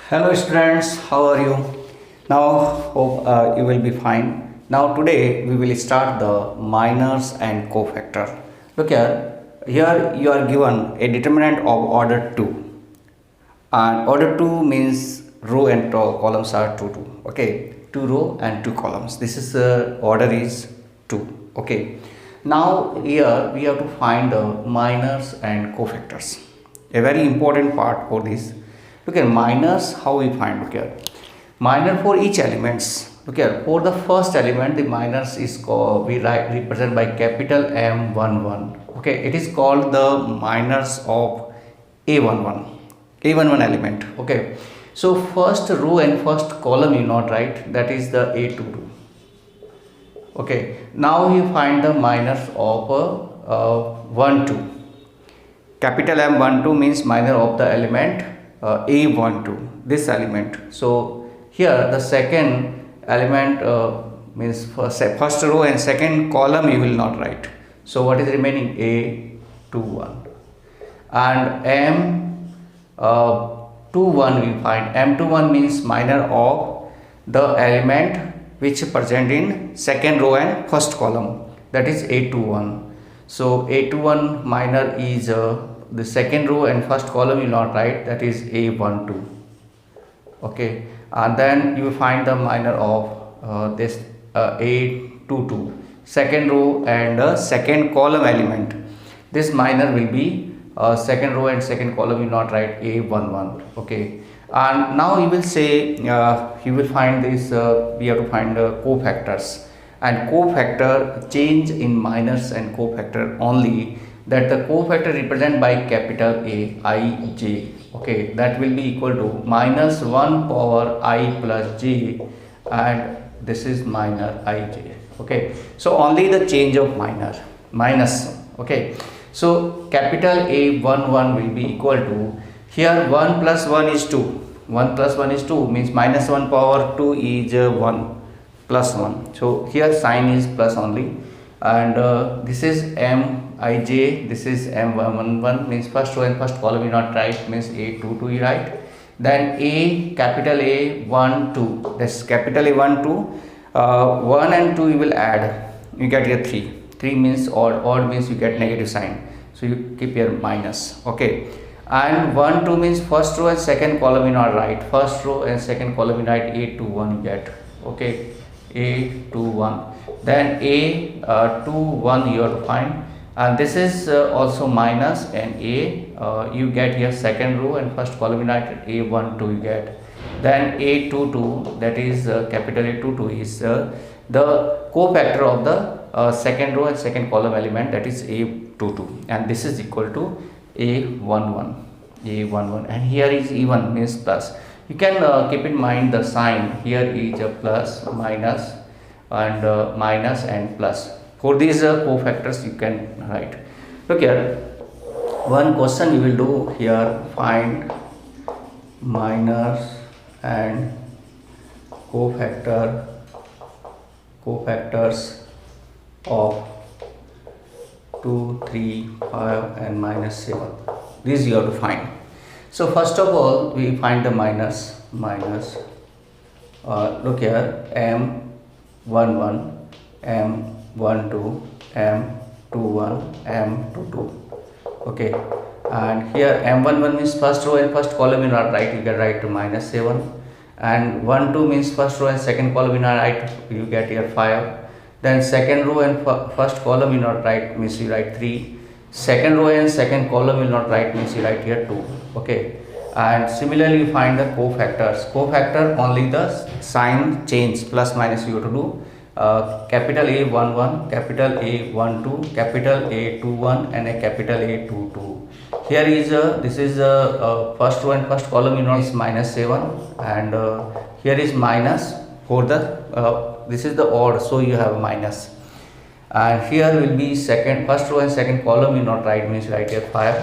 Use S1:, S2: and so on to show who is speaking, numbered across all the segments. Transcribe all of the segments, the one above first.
S1: Hello students, how are you? Now hope you will be fine. Now today we will start the minors and cofactor. Look here you are given a determinant of order 2 and order 2 means row and columns are 2 2. Okay, 2 row and 2 columns. This is order is 2. Okay. Now here we have to find the minors and cofactors. A very important part for this. Look at minors, how we find. Look here, minor for each elements. Look here, for the first element the minors is called, we represent by capital M11. Okay, it is called the minors of A11 element. Okay, so first row and first column you not write, that is the A22. Okay, now you find the minors of 1 2. Capital M12 means minor of the element A12, this element. So here the second element means first row and second column you will not write. So what is remaining? A21 and M21 we find. M21 means minor of the element which present in second row and first column, that is A21. So A21 minor is the second row and first column you not write, that is A12. Okay, and then you find the minor of this A22, second row and second column element. This minor will be second row and second column you not write, A11. Okay, and now you will say you will find this we have to find cofactors, and cofactor change in minors and cofactor only that the cofactor represent by capital A I J. Okay, that will be equal to minus 1 power I plus j, and this is minor ij. Okay, so only the change of minus. Okay, so capital A11 will be equal to, here 1 plus 1 is 2, 1 plus 1 is 2 means minus 1 power 2 is 1 plus 1. So here sign is plus only, and this is Mij, this is M11 means first row and first column you not write, means A22 you write. Then A, capital A12, this capital A12, 1 and 2 you will add, you get here 3. 3 means odd means you get negative sign, so you keep here minus. Okay, and 1 2 means first row and second column you not write, first row and second column you write, A21 you get. Okay, A21, then A21 you have to find, and this is also minus, and you get here second row and first column united, A12 you get. Then A22, that is capital A22 is the cofactor of the second row and second column element, that is A22, and this is equal to A11, and here is even means plus. You can keep in mind the sign, here is a plus, minus, and minus and plus. For these cofactors you can write. Look here, one question we will do here, find minors and cofactors of 2 3 5 and minus 7. These you have to find. So first of all we find the minus. Look here, M11, M12, M21, M22. Okay, and here M11 means first row and first column you not write, you get right to minus 7, and 1 2 means first row and second column you not write, you get here 5. Then second row and first column you not write, means you write 3. Second row and second column you not write, means you write here 2. Okay, and similarly you find the cofactors. Cofactor only the sign change, plus minus you have to do. Capital A11, capital A12, capital A21, and a capital A22. Here is this is first row and first column you know is minus 7, and here is minus for the this is the odd, so you have minus, and here will be first row and second column you not write, means write here 5,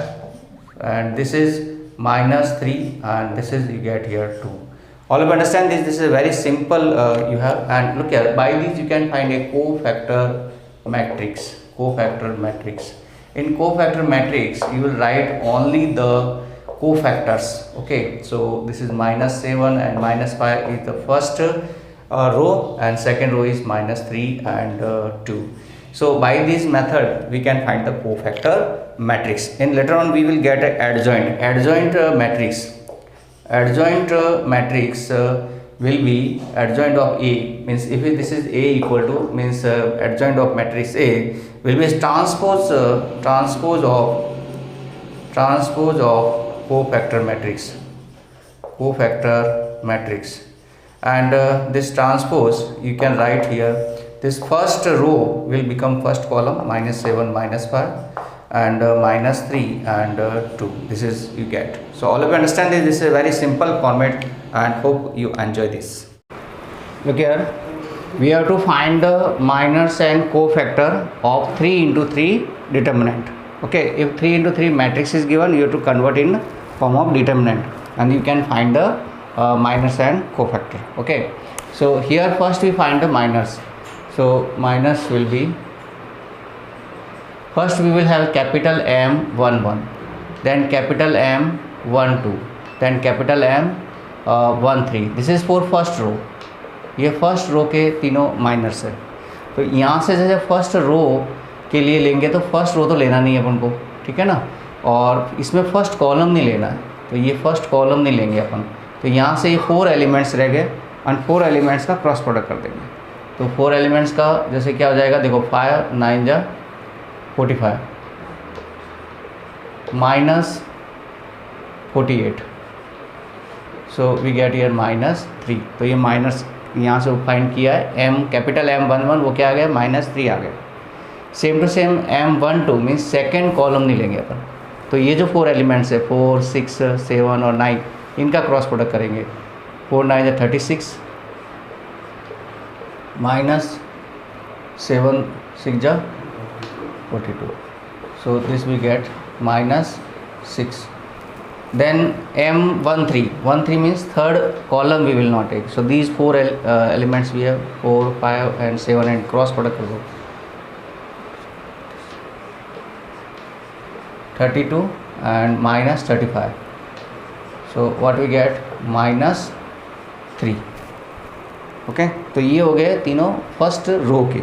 S1: and this is minus 3, and this is you get here 2. All of you understand this? This is a very simple you have, and look here, by this you can find a cofactor matrix. In cofactor matrix you will write only the cofactors. Okay, so this is -7 and -5 is the first row, and second row is -3 and 2. So by this method we can find the cofactor matrix. And later on we will get an adjoint matrix. Adjoint matrix will be adjoint of A, means if this is A equal to, means adjoint of matrix A will be transpose of cofactor matrix. And this transpose you can write here, this first row will become first column, -7 -5 and -3 and 2. This is you get. So all of you understand this is a very simple format, and hope you enjoy this. Look here, we have to find the minors and cofactor of 3 into 3 determinant. Okay, if 3 into 3 matrix is given, you have to convert in form of determinant, and you can find the minors and cofactor. Okay, so here first we find the minors. So minors will be, first we will have capital M11, then capital M12, then capital M13. This is for first row. ये first row के तीनों miners है. तो यहाँ से जैसे first row के लिए लेंगे तो फर्स्ट रो तो लेना नहीं है अपन को, ठीक है ना, और इसमें फर्स्ट कॉलम नहीं लेना है, तो ये फर्स्ट कॉलम नहीं लेंगे अपन. तो यहाँ से ये 4 एलिमेंट्स रह गए, और 4 एलिमेंट्स का क्रॉस प्रोडक्ट कर देंगे. तो 4 एलिमेंट्स का जैसे क्या हो जाएगा, देखो 5 9 जा 45 -48. So we get here -3. तो ये माइनस यहाँ से फाइंड किया है. M कैपिटल M11 वो क्या आ गया, -3 आ गया. Same to same M12 means second column नहीं लेंगे अपन. तो ये जो 4 एलिमेंट्स है 4 6 7 और 9, इनका क्रॉस प्रोडक्ट करेंगे. 4 9 जा 36 -7 6 जा 42. So this we get -6. Then M13 means third column we will not take. So these 4 elements we have 4 5 and 7, and cross product will go 32 and -35. So what we get, -3. Okay, तो ये हो गए तीनों first row के.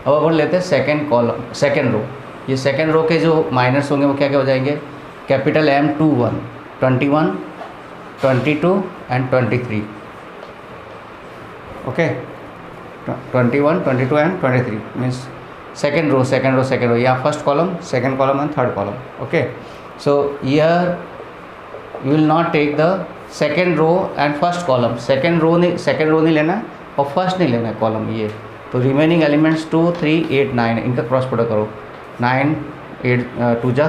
S1: अब अपन लेते हैं second column, second row. ये सेकेंड रो के जो माइनस होंगे वो क्या क्या हो जाएंगे, capital M21 21 22 and 23. okay, 21 22 and 23 means second row. Yeah, first column, second column and third column. Okay, so here you will not take the second row and first column. second row नहीं लेना है और first नहीं लेना है column. ये तो remaining elements 2 3 8 9 इनका क्रॉस प्रोडक्ट करो. 9 8 2 जा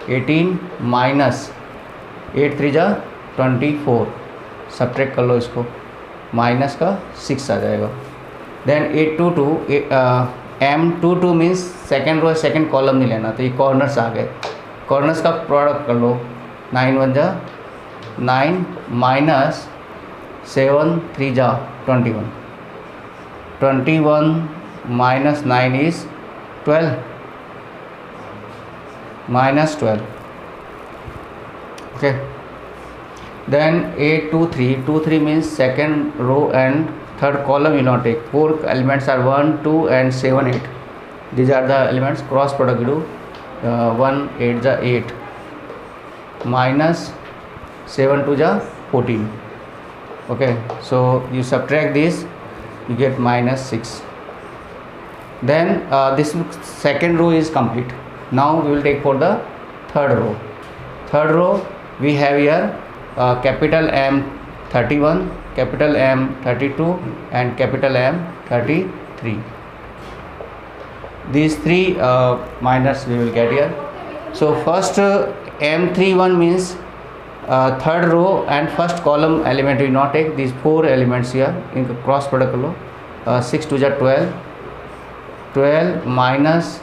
S1: 18 माइनस 8 3 जा 24, सब्ट्रैक्ट कर लो इसको, माइनस का 6 आ जाएगा. Then 822 M22 means second row second column नहीं लेना, तो ये कॉर्नर्स आ गए. कॉर्नर्स का प्रोडक्ट कर लो. 9 1 जा 9 माइनस 7 3 जा 21. 21 minus 9 is 12 -12. okay, then 8 2 3 means second row and third column you not take. 4 elements are 1 2 and 7 8. These are the elements. Cross product you do 1 8 ja 8 minus 7 2 ja 14. okay, so you subtract this, you get -6. then this second row is complete. Now we will take for the third row. Third row we have here capital M31, capital M32 and capital M33. These 3 minors we will get here. So first M31 means third row and first column element we not take. These 4 elements here in cross product कर लो. 6 2 जा 12 minus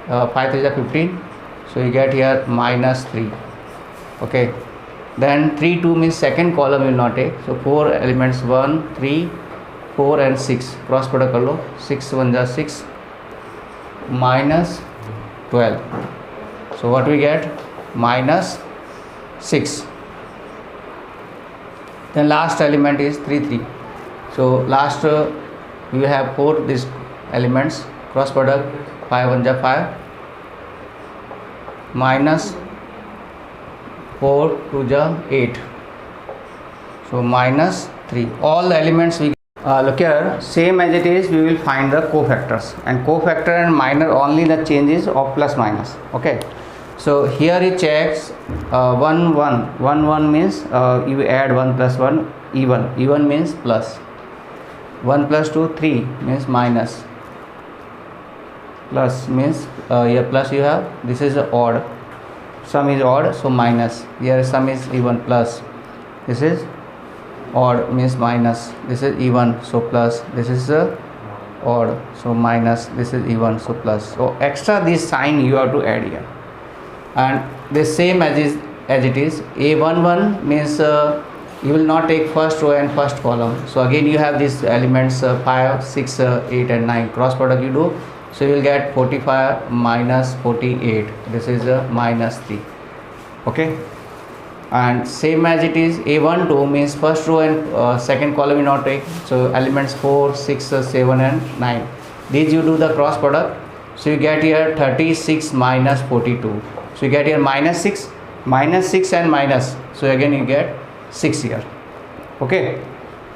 S1: 5 3 जा 15. So you get here -3. okay, then 3 2 means second column will not take. So 4 elements 1 3 4 and 6 cross product कर लो. 6 1 जा 6 -12. So what we get, minus 6. Then last element is 3 3. So last we have 4 these elements, cross product 5 1 5 minus 4 2 8. So minus 3. All the elements we look here, same as it is, we will find the cofactors, and cofactor and minor only the changes of plus minus. Okay, so here it checks 1 1 means you add 1 plus 1 even means plus, 1 plus 2 3 means minus, plus means here plus you have, this is odd, sum is odd, so minus, here sum is even, plus, this is odd means minus, this is even, so plus, this is odd, so minus, this is even, so plus. So extra this sign you have to add here, and the same as it is A11 means you will not take first row and first column. So again you have these elements 5 6 8 and 9, cross product you do, so you will get 45 minus 48, this is minus 3. Okay, and same as it is A12 means first row and second column you not take, so elements 4 6 7 and 9, these you do the cross product, so you get here 36 minus 42, so you get here minus 6 and minus, so again you get 6 here. Okay,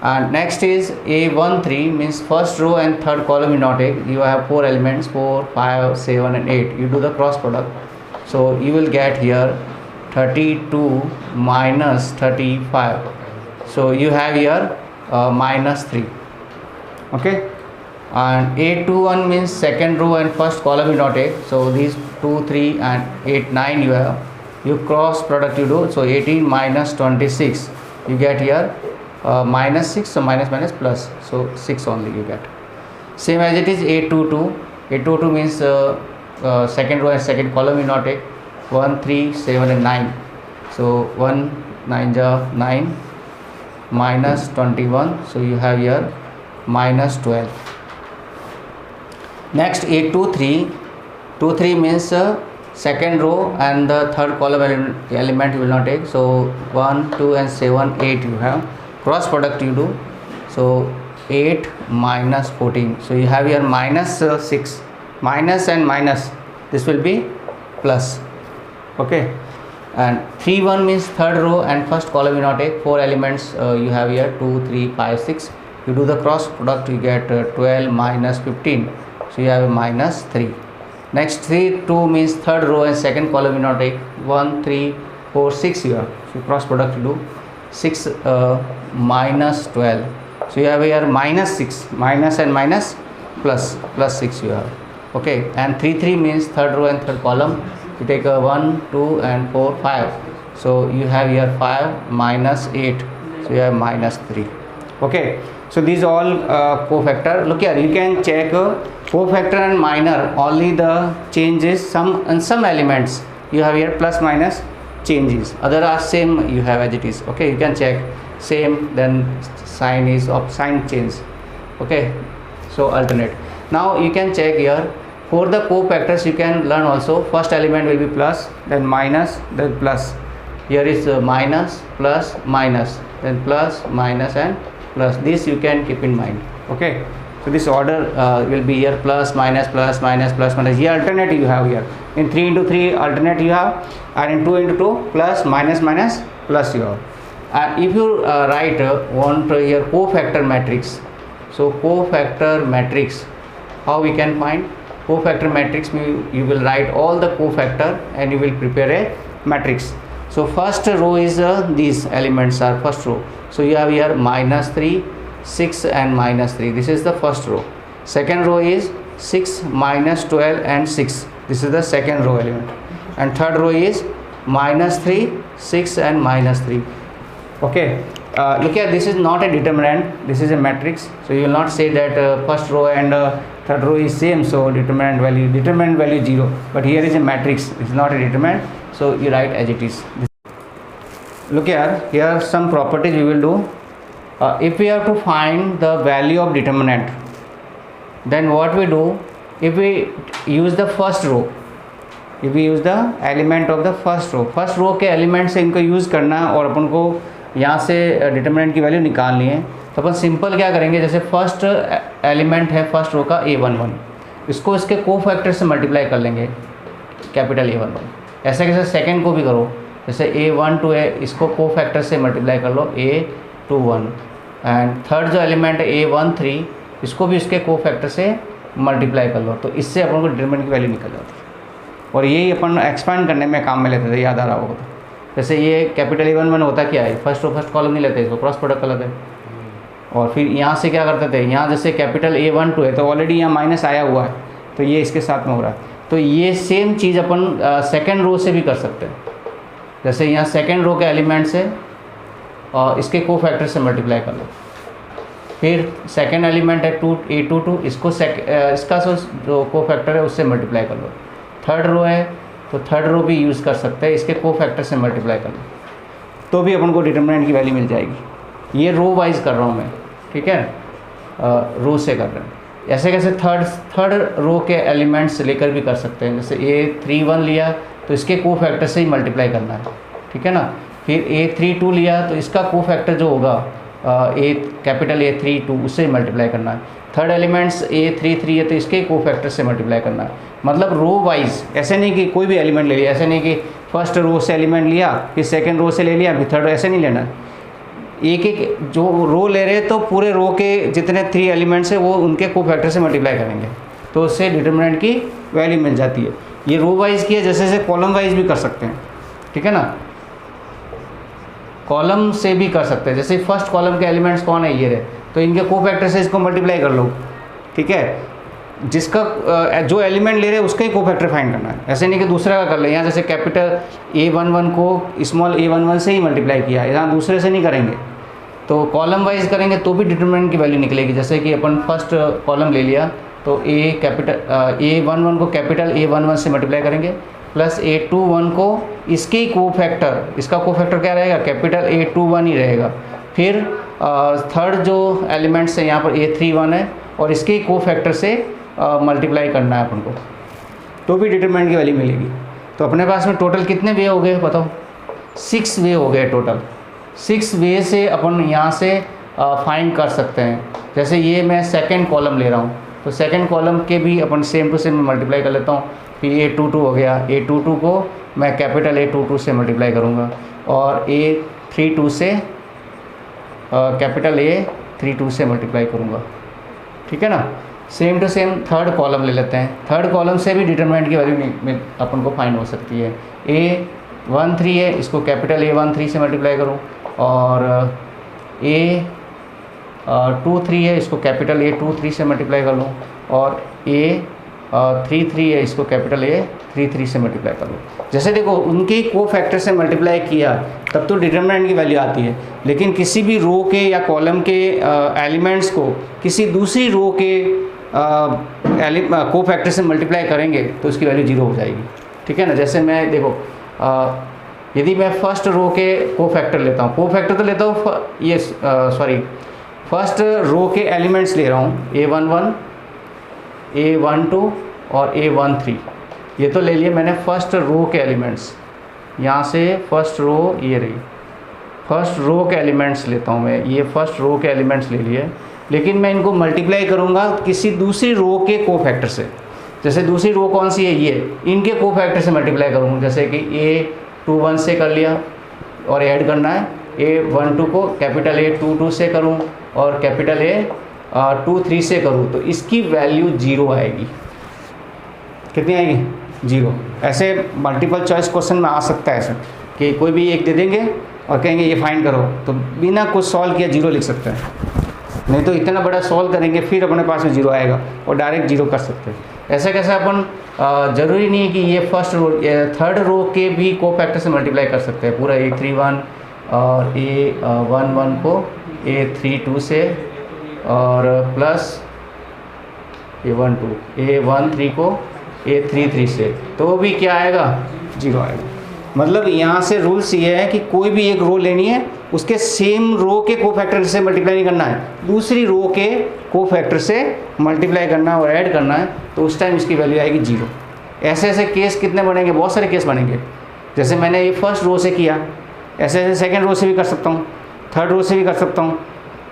S1: and next is A13 means first row and third column you not take, you have 4 elements 4 5 7 and 8, you do the cross product, so you will get here 32 minus 35, so you have here minus 3. Okay, and A21 means second row and first column you not take, so these 2 3 and 8 9 you have, you cross product you do, so 18 minus 26 you get here minus 6, so minus plus, so 6 only you get. Same as it is A22 means second row and second column you not take, 1 3 7 and 9, so 1 9 9 minus 21, so you have here minus 12. Next A23 means second row and the third column element you will not take, so 1 2 and 7 8 you have, cross product you do, so 8 minus 14, so you have here minus 6, minus and minus, this will be plus. Okay, and 3 1 means third row and first column you not take, 4 elements you have here 2 3 5 6, you do the cross product you get 12 minus 15, so you have a minus 3. Next 3 2 means third row and second column you not take, 1 3 4 6 you have, so cross product you do 6 minus 12, so you have here minus 6, minus and minus plus 6 you have. Okay, and 3 3 means third row and third column you take a 1 2 and 4 5, so you have here 5 minus 8, so you have minus 3. Okay, so these all cofactor. Look here, you can check cofactor and minor, only the changes, some elements you have here plus minus changes, other are same you have as it is. Okay, you can check same, then sign is of sign change. Okay, so alternate. Now you can check here for the cofactors, you can learn also, first element will be plus, then minus, then plus, here is minus plus minus, then plus minus and plus, this you can keep in mind. Okay, so this order will be here plus minus plus minus plus minus, here alternate you have here, in 3 into 3 alternate you have, and in 2 into 2 plus minus minus plus you have. And if you write want here cofactor matrix, so cofactor matrix, how we can find cofactor matrix? You will write all the cofactor and you will prepare a matrix. So first row is these elements are first row, so you have here minus 3 6 and minus 3, this is the first row. Second row is 6 minus 12 and 6, this is the second row element, and third row is minus 3 6 and minus 3. Okay, look here, this is not a determinant, this is a matrix, so you will not say that first row and third row is same, so determinant value 0, but here is a matrix, it is not a determinant, so you write as it is. Look here some properties we will do. If we have to find the value of determinant, then what we do, if we use the first row, if we use the element of the first row के element से इनको use करना है और अपन को यहाँ से determinant की वैल्यू निकालनी है। तो अपन सिंपल क्या करेंगे, जैसे फर्स्ट एलिमेंट है फर्स्ट रो का A11, इसको इसके कोफैक्टर से मल्टीप्लाई कर लेंगे कैपिटल A11। ऐसे कैसे सेकंड को भी करो, जैसे A12 है इसको कोफैक्टर से मल्टीप्लाई कर लो A21, एंड थर्ड जो एलिमेंट है A13 इसको भी इसके कोफैक्टर से मल्टीप्लाई कर लो। तो इससे अपन को डिटरमिनेंट की वैल्यू निकल जाती है और यही अपन एक्सपांड करने में काम में लेते थे, याद आ रहा होगा। तो जैसे ये कैपिटल A11 होता क्या है, फर्स्ट रो फर्स्ट कॉलम नहीं लेते, इसको क्रॉस प्रोडक्ट कर लेते हैं। और फिर यहाँ से क्या करते थे, यहाँ जैसे कैपिटल A12 है तो ऑलरेडी यहाँ माइनस आया हुआ है तो ये इसके साथ में हो रहा है। तो ये सेम चीज़ अपन सेकेंड रो से भी कर सकते हैं। जैसे यहाँ सेकेंड रो के एलिमेंट से इसके कोफैक्टर से मल्टीप्लाई कर लो। फिर सेकेंड एलिमेंट है A22, इसको इसका जो कोफैक्टर है उससे मल्टीप्लाई कर लो। थर्ड रो है तो थर्ड रो भी यूज़ कर सकते हैं, इसके कोफैक्टर से मल्टीप्लाई कर लो तो भी अपन को डिटरमिनेंट की वैल्यू मिल जाएगी। ये रो वाइज कर रहा हूँ मैं, ठीक है, रो से कर रहे हैं। ऐसे कैसे थर्ड रो के एलिमेंट्स लेकर भी कर सकते हैं। जैसे A31 लिया तो इसके कोफैक्टर से ही मल्टीप्लाई करना है, ठीक है ना। फिर A32 लिया तो इसका कोफैक्टर जो होगा कैपिटल A32 उससे मल्टीप्लाई करना है। थर्ड एलिमेंट्स A33 है तो इसके कोफैक्टर से मल्टीप्लाई करना है। मतलब रो वाइज, ऐसे नहीं कि कोई भी एलिमेंट ले लिया, ऐसे नहीं कि फर्स्ट रो से एलिमेंट लिया फिर सेकंड रो से ले लिया फिर थर्ड, ऐसे नहीं लेना है। एक एक जो रो ले रहे तो पूरे रो के जितने 3 एलिमेंट्स है वो उनके कोफैक्टर से मल्टीप्लाई करेंगे तो उससे डिटरमिनेंट की वैल्यू मिल जाती है। ये रो वाइज की है, जैसे जैसे कॉलम वाइज भी कर सकते हैं, ठीक है ना। कॉलम से भी कर सकते हैं, जैसे फर्स्ट कॉलम के एलिमेंट्स कौन है, ये रहे, तो इनके कोफैक्टर से इसको मल्टीप्लाई कर लो, ठीक है। जिसका जो एलिमेंट ले रहे हैं उसका ही कोफैक्टर फाइंड करना है, ऐसे नहीं कि दूसरे का कर ले। यहाँ जैसे कैपिटल A11 को स्मॉल a11 से ही मल्टीप्लाई किया, यहाँ दूसरे से नहीं करेंगे। तो कॉलम वाइज करेंगे तो भी डिटरमिनेंट की वैल्यू निकलेगी। जैसे कि अपन फर्स्ट कॉलम ले लिया तो A11 को कैपिटल A11 से मल्टीप्लाई करेंगे प्लस A21 को इसके ही कोफैक्टर, इसका कोफैक्टर क्या रहेगा, कैपिटल A21 ही रहेगा। फिर थर्ड जो एलिमेंट्स है यहाँ पर A31 है और इसके ही कोफैक्टर से मल्टीप्लाई करना है अपन को, तो भी डिटरमिनेंट की वैल्यू मिलेगी। तो अपने पास में टोटल कितने वे हो गए बताओ, 6 वे हो गए टोटल। 6 वे से अपन यहाँ से फाइंड कर सकते हैं। जैसे ये मैं सेकंड कॉलम ले रहा हूँ तो सेकंड कॉलम के भी अपन सेम टू सेम मल्टीप्लाई कर लेता हूँ। फिर A22 हो गया, A22 को मैं कैपिटल A22 से मल्टीप्लाई करूँगा और A32 से कैपिटल A32 से मल्टीप्लाई करूँगा, ठीक है ना। Same to same third column ले लेते हैं। थर्ड कॉलम से भी डिटरमिनेंट की वैल्यू अपन को फाइंड हो सकती है। A13 है, इसको कैपिटल A13 से मल्टीप्लाई करूँ और A23 है, इसको कैपिटल A23 से मल्टीप्लाई कर लूँ और A33 है, इसको कैपिटल A33 से मल्टीप्लाई कर लूँ। जैसे देखो उनके कोफैक्टर से मल्टीप्लाई किया तब तो डिटरमिनेंट की वैल्यू आती है, लेकिन किसी भी रो के या कॉलम के एलिमेंट्स को किसी दूसरी रो के कोफैक्टर से मल्टीप्लाई करेंगे तो उसकी वैल्यू 0 हो जाएगी, ठीक है ना। जैसे मैं देखो यदि मैं फर्स्ट रो के कोफैक्टर लेता हूँ, कोफैक्टर तो लेता हूँ ये फर्स्ट रो के एलिमेंट्स ले रहा हूँ A11, A12 और A13, ये तो ले लिए मैंने फर्स्ट रो के एलिमेंट्स। यहाँ से फर्स्ट रो ये रही, फर्स्ट रो के एलिमेंट्स लेता हूँ मैं, ये फर्स्ट रो के एलिमेंट्स ले लिए, लेकिन मैं इनको मल्टीप्लाई करूँगा किसी दूसरी रो के कोफैक्टर से। जैसे दूसरी रो कौन सी है, ये, इनके कोफैक्टर से मल्टीप्लाई करूँगा। जैसे कि A21 से कर लिया और ऐड करना है A12 को कैपिटल A22 से करूँ और कैपिटल A23 से करूँ तो इसकी वैल्यू 0 आएगी। कितनी आएगी, 0। ऐसे मल्टीपल चॉइस क्वेश्चन में आ सकता है ऐसा कि कोई भी एक दे देंगे और कहेंगे ये फाइंड करो, तो बिना कुछ सॉल्व किया 0 लिख सकते हैं। नहीं तो इतना बड़ा सॉल्व करेंगे फिर अपने पास में 0 आएगा और डायरेक्ट 0 कर सकते हैं। ऐसे कैसे अपन ज़रूरी नहीं है कि ये फर्स्ट रो, थर्ड रो के भी कोफैक्टर से मल्टीप्लाई कर सकते हैं। पूरा A31 और A11 को A32 से और प्लस A12, A13 को A33 से, तो भी क्या आएगा, 0 आएगा। मतलब यहाँ से रूल्स ये है कि कोई भी एक रो लेनी है, उसके सेम रो के कोफैक्टर से मल्टीप्लाई नहीं करना है, दूसरी रो के कोफैक्टर से मल्टीप्लाई करना है और ऐड करना है, तो उस टाइम इसकी वैल्यू आएगी 0। ऐसे ऐसे केस कितने बनेंगे, बहुत सारे केस बनेंगे। जैसे मैंने ये फर्स्ट रो से किया, ऐसे ऐसे सेकेंड रो से भी कर सकता हूँ, थर्ड रो से भी कर सकता हूँ,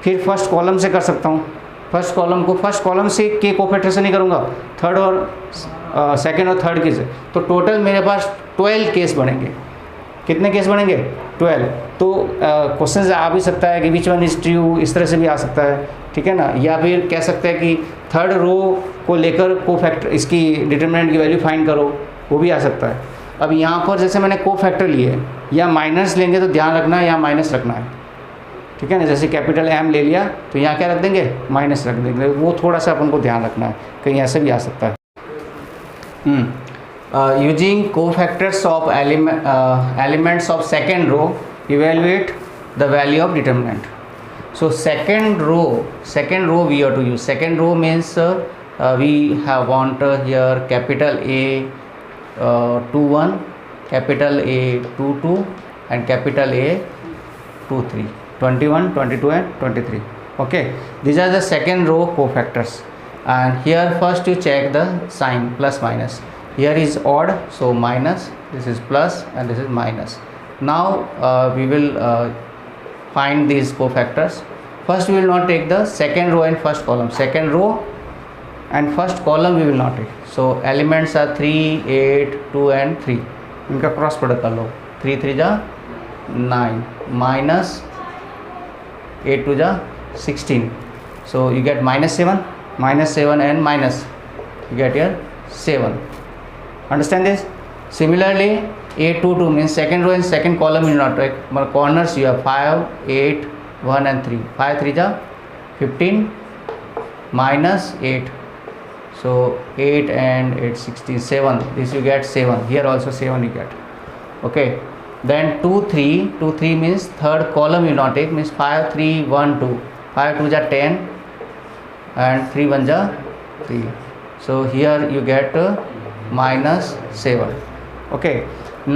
S1: फिर फर्स्ट कॉलम से कर सकता हूँ। फर्स्ट कॉलम को फर्स्ट कॉलम से के कोफैक्टर से नहीं करूँगा, थर्ड और सेकेंड और थर्ड के से। तो टोटल मेरे पास 12 केस बनेंगे। कितने केस बनेंगे? 12। तो क्वेश्चन आ भी सकता है कि विच वन इज ट्रू, इस तरह से भी आ सकता है, ठीक है ना। या फिर कह सकते हैं कि थर्ड रो को लेकर कोफैक्टर, इसकी डिटरमिनेंट की वैल्यू फाइंड करो, वो भी आ सकता है। अब यहाँ पर जैसे मैंने कोफैक्टर लिए, या माइनस लेंगे तो ध्यान रखना है यहाँ माइनस रखना है, ठीक है ना। जैसे कैपिटल M ले लिया तो यहाँ क्या रख देंगे, माइनस रख देंगे। वो थोड़ा सा अपन को ध्यान रखना है, कहीं ऐसे भी आ सकता है। Using cofactors of elements of second row, evaluate the value of determinant. So second row we have to use. Second row means we have want here capital A 21, capital A 22 and capital A 23, 21, 22 and 23. Okay, these are the second row cofactors. And here first you check the sign plus minus. Here is odd, so minus, this is plus and this is minus. Now we will find these cofactors. First we will not take the second row and first column. Second row and first column we will not take. So elements are 3, 8, 2 and 3. इनका cross product कर लो। 3 3 जा 9 minus 8 2 जा 16. So you get -7 and minus, you get here 7. Understand this? Similarly, A22 means second row and second column you not take, but corners you have 5, 8, 1 and 3. 5 3 ja 15 minus 8. So 8 and 8 16, 7. This you get 7. Here also 7 you get. Okay. Then 2 3 means third column you not take, means 5 3 1 2. 5 2 ja 10 and 3 1 ja 3. So here you get -7. Okay,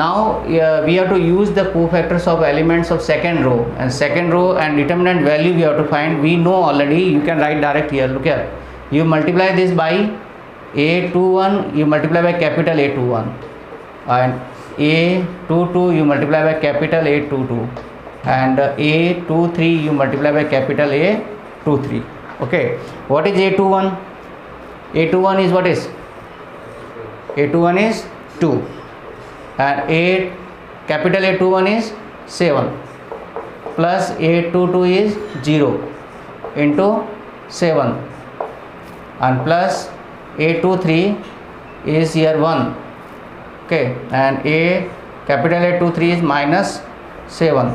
S1: now we have to use the cofactors of elements of second row, and second row and determinant value we have to find. We know already, you can write direct here. Look here, you multiply this by A21, you multiply by capital A21, and A22 you multiply by capital A22, and A23 you multiply by capital A23. Okay, what is A21? A21 is what is? A21 is 2 and capital A21 is 7 plus A22 is 0 into 7 and plus A23 is here 1. Okay, and capital A23 is -7.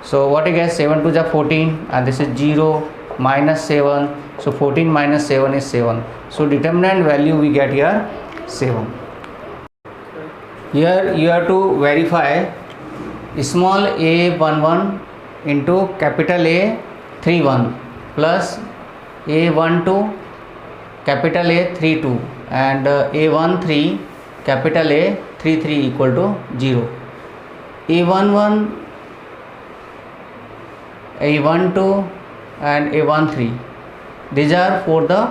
S1: So what you get? 7 2 is 14 and this is 0 -7. So 14 minus 7 is 7. So determinant value we get here 7. Here you have to verify small a11 into capital A31 plus A12 capital A32 and A13 capital A33 equal to 0. A11, A12 and A13, these are for the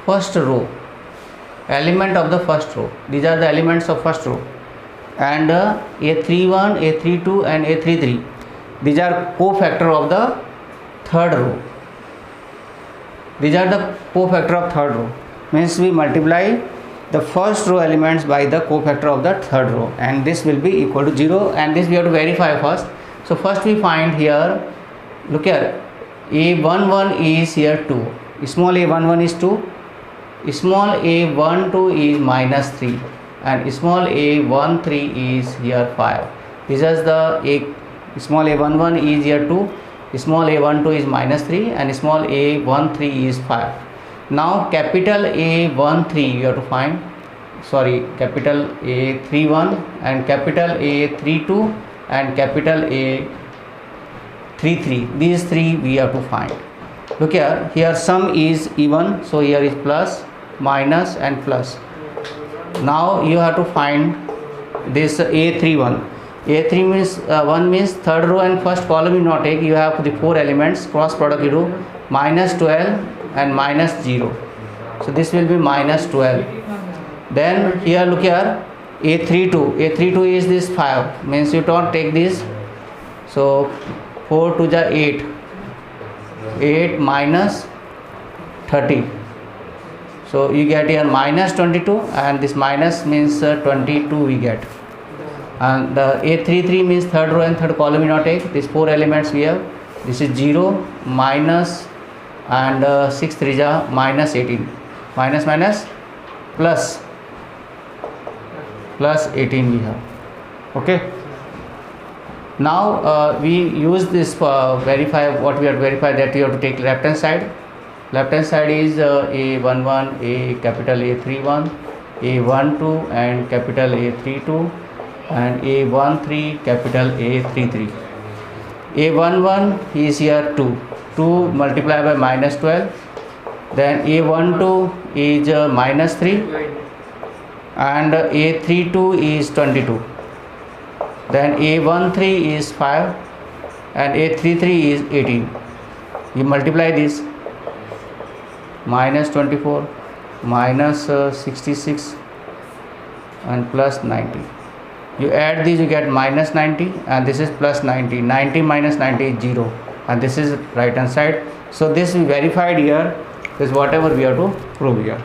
S1: first row, element of the first row. These are the elements of first row. And A31, A32 and A33, these are cofactor of the third row. These are the cofactor of third row, means we multiply the first row elements by the cofactor of the third row, and this will be equal to 0, and this we have to verify first. So first we find here, look here, A11 is here 2, small a11 is 2, small a12 is -3 and small a13 is here 5. This is the small a11 is here 2, small a12 is -3 and small a13 is 5. Now capital A13 you have to find, capital A31 and capital A32 and capital A33. These three we have to find. Look here sum is even, so here is plus, minus and plus. Now you have to find this A31. A3 means 1 means third row and first column you not take, you have the 4 elements, cross product you do -12 and -0. So this will be -12 Then here look here, A32 is this 5, means you don't take this. So 4 to the 8, 8 minus 30. So you get here minus 22, and this minus means 22 we get. And the A33 means third row and third column you not take. These 4 elements we have. This is 0, minus, and 6 3 ja minus 18. Minus minus plus 18 we have. Okay. Now we use this verify what we have to verify, that you have to take left hand side. Left hand side is A11, A capital A31, A12 and capital A32, and A13 capital A33. A11 is here 2 multiplied by minus 12. Then A12 is minus 3, and A32 is 22. Then A13 is 5 and A33 is 18. You multiply this, minus 24, minus 66 and plus 90. You add these, you get minus 90, and this is plus 90. 90 minus 90 is 0, and this is right hand side. So this we verified here. This is whatever we have to prove here.